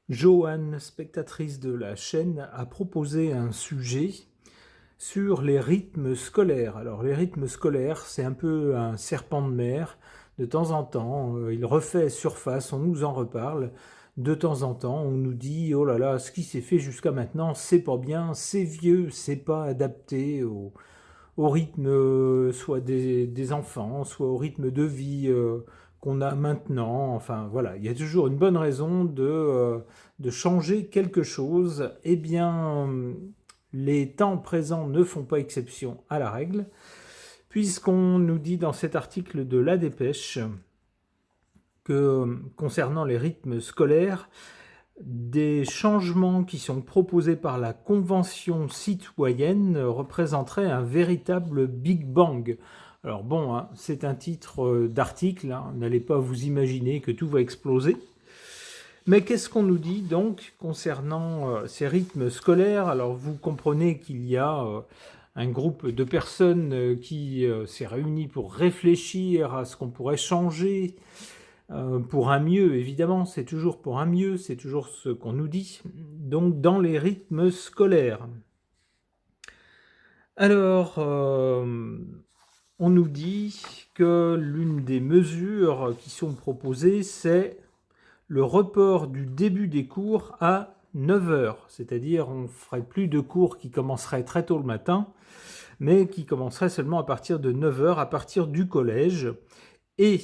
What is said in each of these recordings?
Joanne, spectatrice de la chaîne, a proposé un sujet sur les rythmes scolaires. Alors les rythmes scolaires, c'est un peu un serpent de mer. De temps en temps, il refait surface, on nous en reparle. De temps en temps, on nous dit oh là là, ce qui s'est fait jusqu'à maintenant, c'est pas bien, c'est vieux, c'est pas adapté au rythme soit des enfants, soit au rythme de vie qu'on a maintenant. Enfin voilà, il y a toujours une bonne raison de changer quelque chose. Eh bien, les temps présents ne font pas exception à la règle, puisqu'on nous dit dans cet article de La Dépêche que concernant les rythmes scolaires, des changements qui sont proposés par la Convention citoyenne représenteraient un véritable Big Bang. Alors bon, hein, c'est un titre d'article, hein, n'allez pas vous imaginer que tout va exploser. Mais qu'est-ce qu'on nous dit donc concernant ces rythmes scolaires? Alors vous comprenez qu'il y a un groupe de personnes qui s'est réuni pour réfléchir à ce qu'on pourrait changer pour un mieux, évidemment, c'est toujours pour un mieux, c'est toujours ce qu'on nous dit, donc dans les rythmes scolaires. Alors, on nous dit que l'une des mesures qui sont proposées, c'est le report du début des cours à 9 heures, c'est-à-dire on ne ferait plus de cours qui commenceraient très tôt le matin, mais qui commenceraient seulement à partir de 9 heures, à partir du collège, et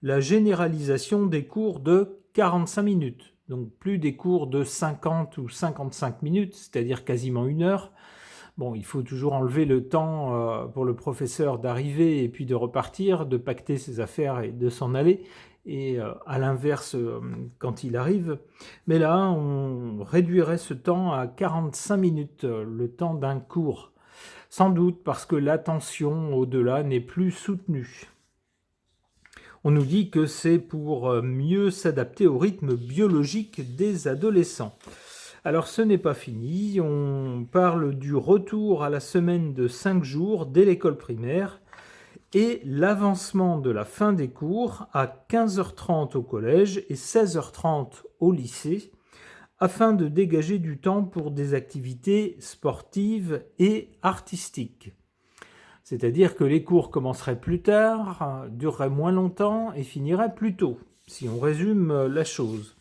la généralisation des cours de 45 minutes, donc plus des cours de 50 ou 55 minutes, c'est-à-dire quasiment 1 heure. Bon, il faut toujours enlever le temps pour le professeur d'arriver et puis de repartir, de pacter ses affaires et de s'en aller, et à l'inverse quand il arrive. Mais là, on réduirait ce temps à 45 minutes, le temps d'un cours, sans doute parce que l'attention au-delà n'est plus soutenue. On nous dit que c'est pour mieux s'adapter au rythme biologique des adolescents. Alors ce n'est pas fini, on parle du retour à la semaine de 5 jours dès l'école primaire et l'avancement de la fin des cours à 15h30 au collège et 16h30 au lycée, afin de dégager du temps pour des activités sportives et artistiques. C'est-à-dire que les cours commenceraient plus tard, dureraient moins longtemps et finiraient plus tôt, si on résume la chose.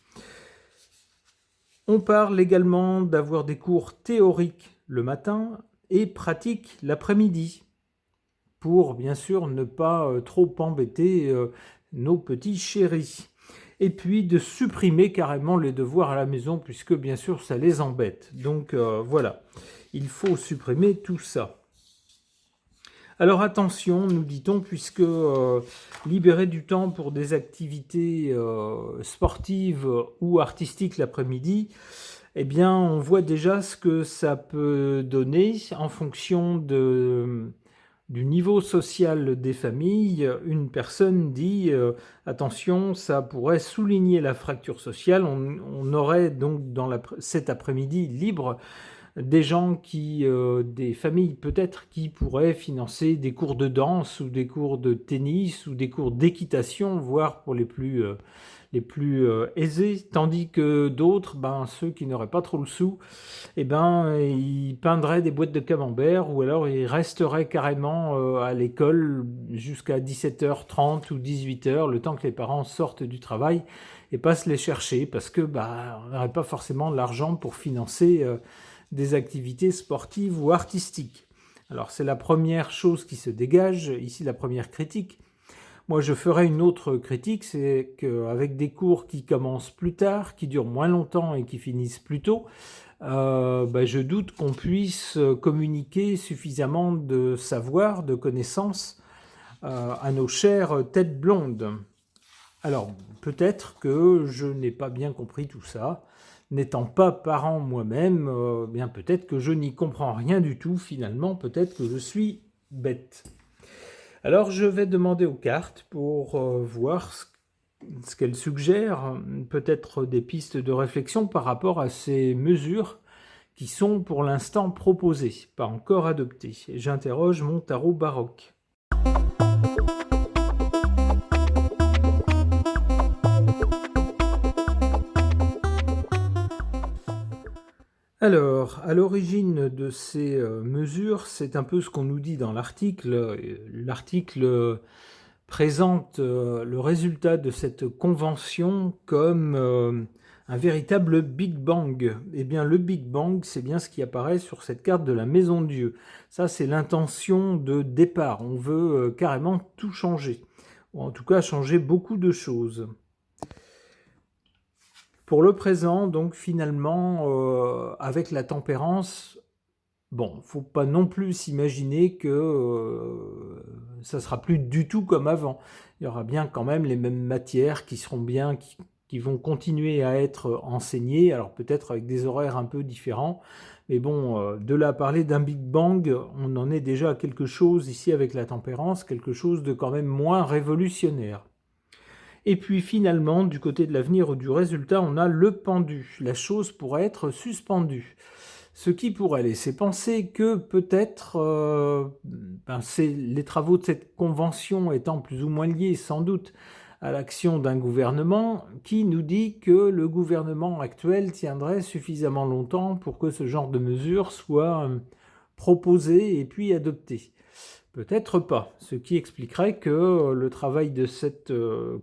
On parle également d'avoir des cours théoriques le matin et pratiques l'après-midi, pour bien sûr ne pas trop embêter nos petits chéris. Et puis de supprimer carrément les devoirs à la maison, puisque bien sûr ça les embête. Donc voilà, il faut supprimer tout ça. Alors attention, nous dit-on, puisque libérer du temps pour des activités sportives ou artistiques l'après-midi, eh bien on voit déjà ce que ça peut donner en fonction du niveau social des familles. Une personne dit attention, ça pourrait souligner la fracture sociale. On aurait donc dans cet après-midi libre des gens des familles peut-être qui pourraient financer des cours de danse ou des cours de tennis ou des cours d'équitation, voire pour les plus aisés, tandis que d'autres, ceux qui n'auraient pas trop le sou, ils peindraient des boîtes de camembert ou alors ils resteraient carrément à l'école jusqu'à 17h30 ou 18h, le temps que les parents sortent du travail et passent les chercher, parce que on n'aurait pas forcément de l'argent pour financer des activités sportives ou artistiques. Alors c'est la première chose qui se dégage, ici la première critique. Moi je ferais une autre critique, c'est qu'avec des cours qui commencent plus tard, qui durent moins longtemps et qui finissent plus tôt, je doute qu'on puisse communiquer suffisamment de savoir, de connaissances à nos chères têtes blondes. Alors peut-être que je n'ai pas bien compris tout ça. N'étant pas parent moi-même, bien peut-être que je n'y comprends rien du tout finalement, peut-être que je suis bête. Alors je vais demander aux cartes pour voir ce qu'elles suggèrent, peut-être des pistes de réflexion par rapport à ces mesures qui sont pour l'instant proposées, pas encore adoptées. Et j'interroge mon tarot baroque. Alors, à l'origine de ces mesures, c'est un peu ce qu'on nous dit dans l'article. L'article présente le résultat de cette convention comme un véritable Big Bang. Eh bien, le Big Bang, c'est bien ce qui apparaît sur cette carte de la Maison de Dieu. Ça, c'est l'intention de départ. On veut carrément tout changer, ou en tout cas changer beaucoup de choses. Pour le présent, donc finalement, avec la tempérance, bon, faut pas non plus s'imaginer que ça sera plus du tout comme avant. Il y aura bien quand même les mêmes matières qui seront bien, qui vont continuer à être enseignées, alors peut-être avec des horaires un peu différents. Mais bon, de là à parler d'un Big Bang, on en est déjà à quelque chose ici avec la tempérance, quelque chose de quand même moins révolutionnaire. Et puis finalement, du côté de l'avenir ou du résultat, on a le pendu. La chose pourrait être suspendue. Ce qui pourrait laisser penser que peut-être les travaux de cette convention étant plus ou moins liés sans doute à l'action d'un gouvernement qui nous dit que le gouvernement actuel tiendrait suffisamment longtemps pour que ce genre de mesures soit proposé et puis adopté. Peut-être pas, ce qui expliquerait que le travail de cette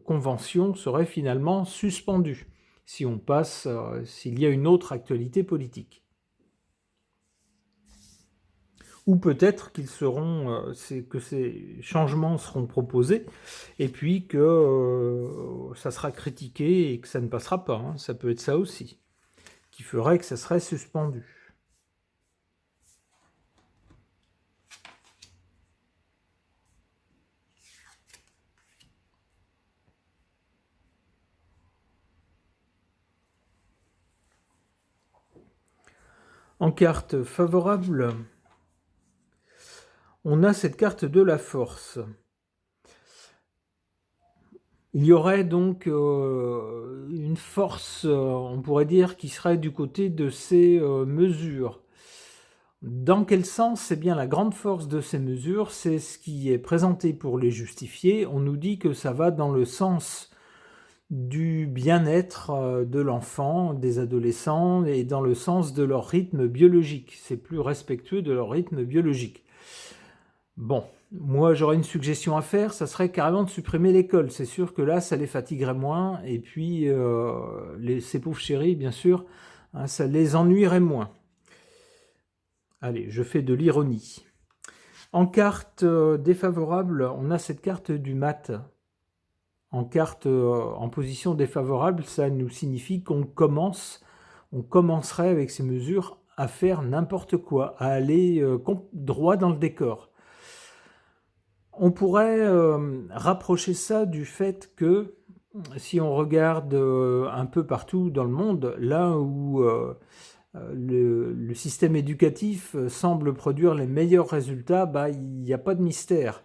convention serait finalement suspendu si on passe, s'il y a une autre actualité politique. Ou peut-être qu'ils seront, que ces changements seront proposés et puis que ça sera critiqué et que ça ne passera pas. Hein. Ça peut être ça aussi, qui ferait que ça serait suspendu. En carte favorable, on a cette carte de la force. Il y aurait donc une force, on pourrait dire, qui serait du côté de ces mesures. Dans quel sens? C'est bien la grande force de ces mesures, c'est ce qui est présenté pour les justifier. On nous dit que ça va dans le sens du bien-être de l'enfant, des adolescents, et dans le sens de leur rythme biologique. C'est plus respectueux de leur rythme biologique. Bon, moi j'aurais une suggestion à faire, ça serait carrément de supprimer l'école. C'est sûr que là, ça les fatiguerait moins, et puis ces pauvres chéris, bien sûr, hein, ça les ennuierait moins. Allez, je fais de l'ironie. En carte défavorable, on a cette carte du mat. En carte en position défavorable, ça nous signifie qu'on commencerait avec ces mesures à faire n'importe quoi, à aller droit dans le décor. On pourrait rapprocher ça du fait que si on regarde un peu partout dans le monde, là où le système éducatif semble produire les meilleurs résultats, il n'y a pas de mystère.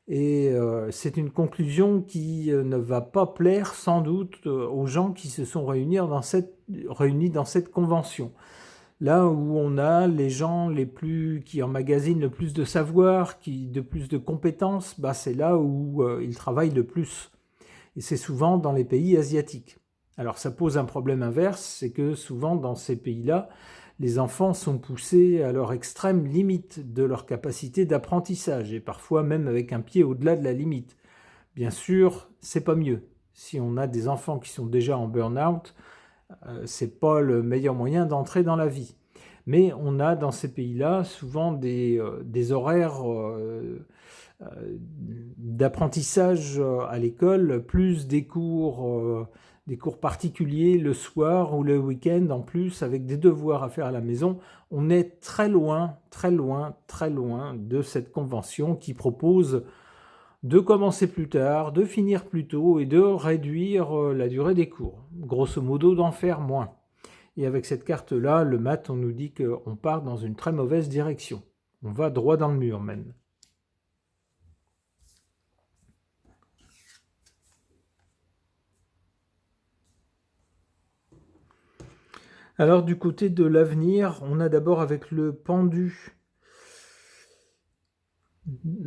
Et c'est une conclusion qui ne va pas plaire sans doute aux gens qui se sont réunis dans cette convention. Là où on a les gens qui emmagasinent le plus de savoir, de plus de compétences, c'est là où ils travaillent le plus. Et c'est souvent dans les pays asiatiques. Alors ça pose un problème inverse, c'est que souvent dans ces pays-là, les enfants sont poussés à leur extrême limite de leur capacité d'apprentissage, et parfois même avec un pied au-delà de la limite. Bien sûr, c'est pas mieux. Si on a des enfants qui sont déjà en burn-out, c'est pas le meilleur moyen d'entrer dans la vie. Mais on a dans ces pays-là souvent des horaires d'apprentissage à l'école, plus des cours particuliers le soir ou le week-end en plus, avec des devoirs à faire à la maison. On est très loin, très loin, très loin de cette convention qui propose de commencer plus tard, de finir plus tôt et de réduire la durée des cours. Grosso modo, d'en faire moins. Et avec cette carte-là, le mat, on nous dit qu'on part dans une très mauvaise direction. On va droit dans le mur même. Alors du côté de l'avenir, on a d'abord avec le pendu,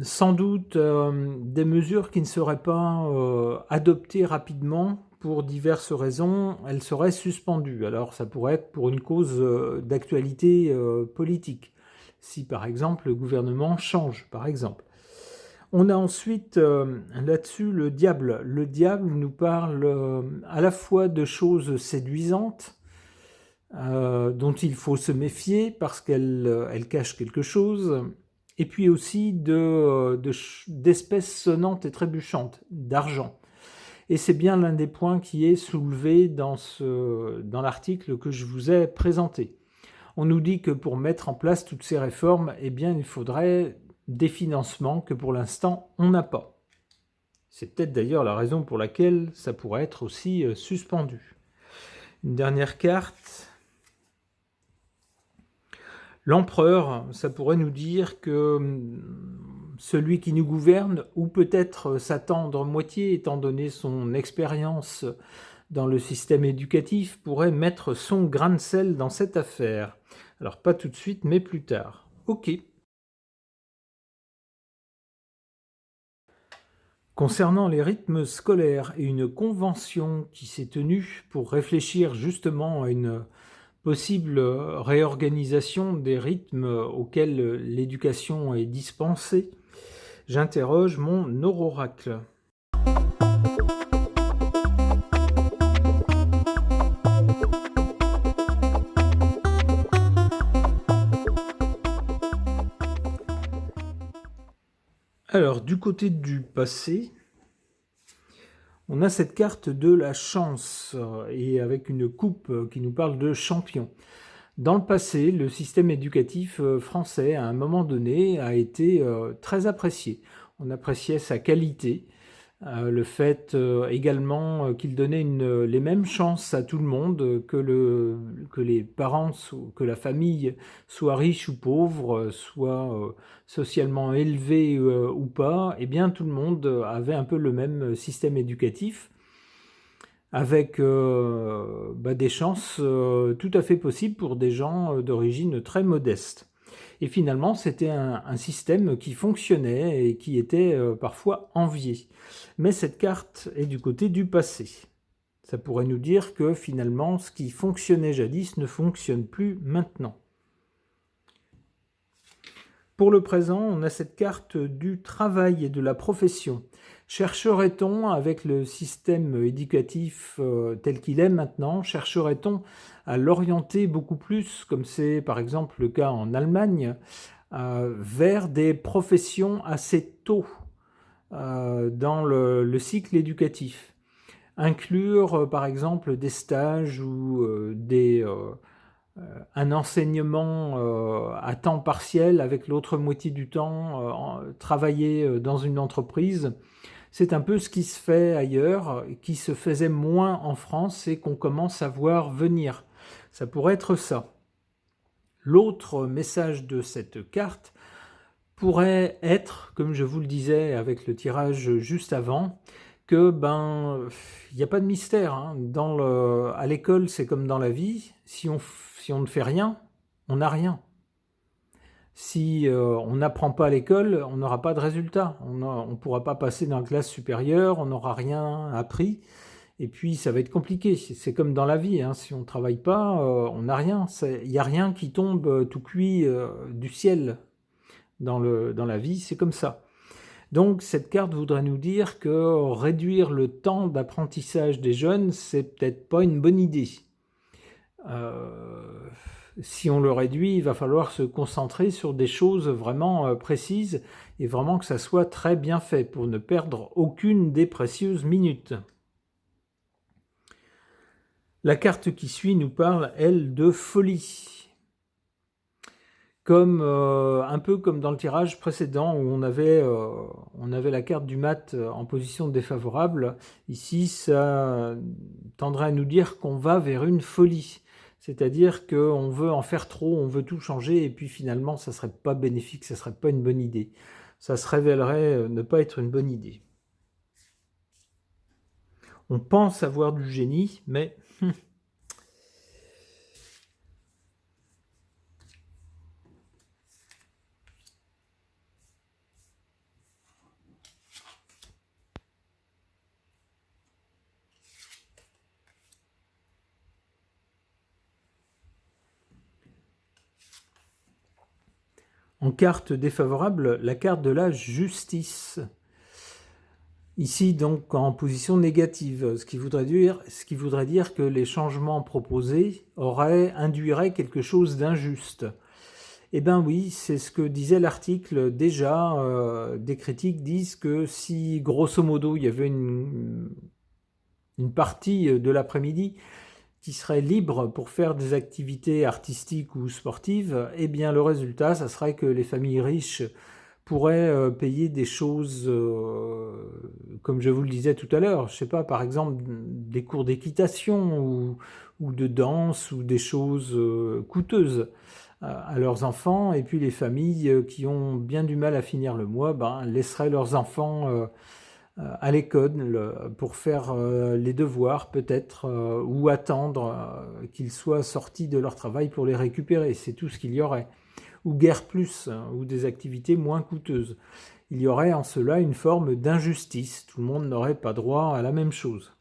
sans doute des mesures qui ne seraient pas adoptées rapidement pour diverses raisons, elle serait suspendue. Alors ça pourrait être pour une cause d'actualité politique, si par exemple le gouvernement change, par exemple. On a ensuite là-dessus le diable. Le diable nous parle à la fois de choses séduisantes, dont il faut se méfier parce qu'elle cache quelque chose, et puis aussi d'espèces sonnantes et trébuchantes, d'argent. Et c'est bien l'un des points qui est soulevé dans l'article que je vous ai présenté. On nous dit que pour mettre en place toutes ces réformes, eh bien, il faudrait des financements que pour l'instant, on n'a pas. C'est peut-être d'ailleurs la raison pour laquelle ça pourrait être aussi suspendu. Une dernière carte. L'empereur, ça pourrait nous dire que celui qui nous gouverne, ou peut-être sa tendre moitié, étant donné son expérience dans le système éducatif, pourrait mettre son grain de sel dans cette affaire. Alors pas tout de suite, mais plus tard. Ok. Concernant les rythmes scolaires et une convention qui s'est tenue pour réfléchir justement à une possible réorganisation des rythmes auxquels l'éducation est dispensée, j'interroge mon oracle. Alors, du côté du passé, on a cette carte de la chance, et avec une coupe qui nous parle de champion. Dans le passé, le système éducatif français, à un moment donné, a été très apprécié. On appréciait sa qualité, le fait également qu'il donnait les mêmes chances à tout le monde, que les parents, que la famille soit riche ou pauvre, soit socialement élevé ou pas, eh bien tout le monde avait un peu le même système éducatif, avec des chances tout à fait possibles pour des gens d'origine très modeste. Et finalement, c'était un système qui fonctionnait et qui était parfois envié. Mais cette carte est du côté du passé. Ça pourrait nous dire que finalement, ce qui fonctionnait jadis ne fonctionne plus maintenant. Pour le présent, on a cette carte du travail et de la profession. Chercherait-on, avec le système éducatif tel qu'il est maintenant, chercherait-on à l'orienter beaucoup plus, comme c'est par exemple le cas en Allemagne, vers des professions assez tôt dans le cycle éducatif? Inclure par exemple des stages ou un enseignement à temps partiel avec l'autre moitié du temps travailler dans une entreprise. C'est un peu ce qui se fait ailleurs, qui se faisait moins en France et qu'on commence à voir venir. Ça pourrait être ça. L'autre message de cette carte pourrait être, comme je vous le disais avec le tirage juste avant, que il n'y a pas de mystère. Hein. À l'école, c'est comme dans la vie. Si on ne fait rien, on n'a rien. Si on n'apprend pas à l'école, on n'aura pas de résultat. On ne pourra pas passer dans la classe supérieure, on n'aura rien appris. Et puis, ça va être compliqué. C'est comme dans la vie. Hein. Si on ne travaille pas, on n'a rien. Il n'y a rien qui tombe tout cuit du ciel. Dans la vie, c'est comme ça. Donc, cette carte voudrait nous dire que réduire le temps d'apprentissage des jeunes, c'est peut-être pas une bonne idée. Si on le réduit, il va falloir se concentrer sur des choses vraiment précises et vraiment que ça soit très bien fait pour ne perdre aucune des précieuses minutes. La carte qui suit nous parle, elle, de folie. Un peu comme dans le tirage précédent où on avait la carte du mat en position défavorable. Ici, ça tendrait à nous dire qu'on va vers une folie. C'est-à-dire qu'on veut en faire trop, on veut tout changer, et puis finalement, ça ne serait pas bénéfique, ça ne serait pas une bonne idée. Ça se révélerait ne pas être une bonne idée. On pense avoir du génie, mais... En carte défavorable, la carte de la justice. Ici, donc, en position négative, ce qui voudrait dire que les changements proposés induiraient quelque chose d'injuste. Eh bien oui, c'est ce que disait l'article. Déjà, des critiques disent que si, grosso modo, il y avait une partie de l'après-midi qui serait libre pour faire des activités artistiques ou sportives, eh bien le résultat, ça serait que les familles riches pourraient payer des choses, comme je vous le disais tout à l'heure, je sais pas, par exemple des cours d'équitation ou de danse ou des choses coûteuses à leurs enfants, et puis les familles qui ont bien du mal à finir le mois, laisseraient leurs enfants à l'école pour faire les devoirs peut-être, ou attendre qu'ils soient sortis de leur travail pour les récupérer, c'est tout ce qu'il y aurait. Ou guère plus, ou des activités moins coûteuses. Il y aurait en cela une forme d'injustice, tout le monde n'aurait pas droit à la même chose.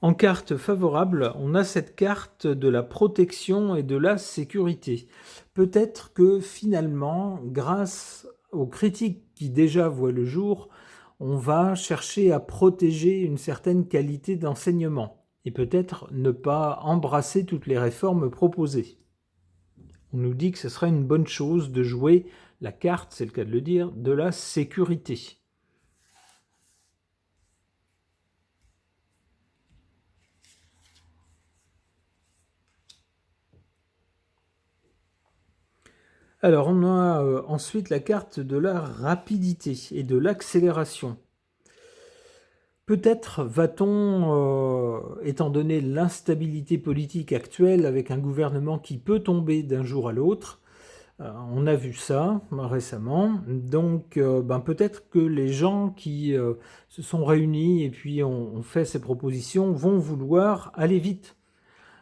En carte favorable, on a cette carte de la protection et de la sécurité. Peut-être que finalement, grâce aux critiques qui déjà voient le jour, on va chercher à protéger une certaine qualité d'enseignement et peut-être ne pas embrasser toutes les réformes proposées. On nous dit que ce serait une bonne chose de jouer la carte, c'est le cas de le dire, de la sécurité. Alors on a ensuite la carte de la rapidité et de l'accélération. Peut-être va-t-on, étant donné l'instabilité politique actuelle avec un gouvernement qui peut tomber d'un jour à l'autre, on a vu ça récemment, donc peut-être que les gens qui se sont réunis et puis ont fait ces propositions vont vouloir aller vite.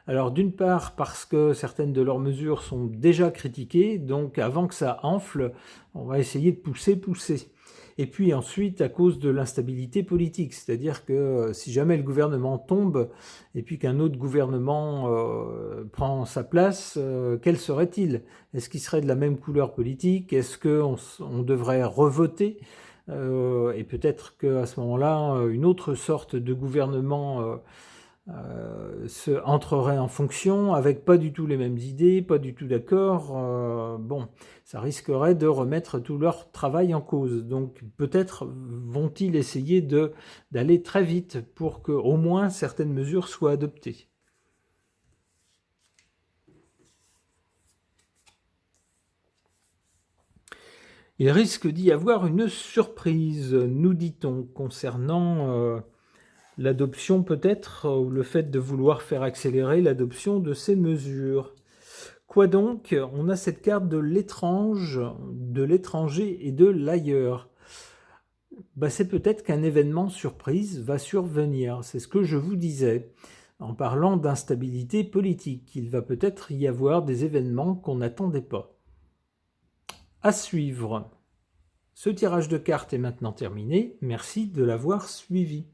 Alors d'une part parce que certaines de leurs mesures sont déjà critiquées, donc avant que ça enfle, on va essayer de pousser. Et puis ensuite à cause de l'instabilité politique, c'est-à-dire que si jamais le gouvernement tombe et puis qu'un autre gouvernement prend sa place, quel serait-il? Est-ce qu'il serait de la même couleur politique? Est-ce qu'on devrait revoter? Et peut-être qu'à ce moment-là, une autre sorte de gouvernement entrerait en fonction avec pas du tout les mêmes idées, pas du tout d'accord. Ça risquerait de remettre tout leur travail en cause. Donc peut-être vont-ils essayer d'aller très vite pour que au moins certaines mesures soient adoptées. Il risque d'y avoir une surprise, nous dit-on, concernant l'adoption peut-être, ou le fait de vouloir faire accélérer l'adoption de ces mesures. Quoi donc? On a cette carte de l'étrange, de l'étranger et de l'ailleurs. C'est peut-être qu'un événement surprise va survenir, c'est ce que je vous disais, en parlant d'instabilité politique. Il va peut-être y avoir des événements qu'on n'attendait pas. À suivre. Ce tirage de cartes est maintenant terminé, merci de l'avoir suivi.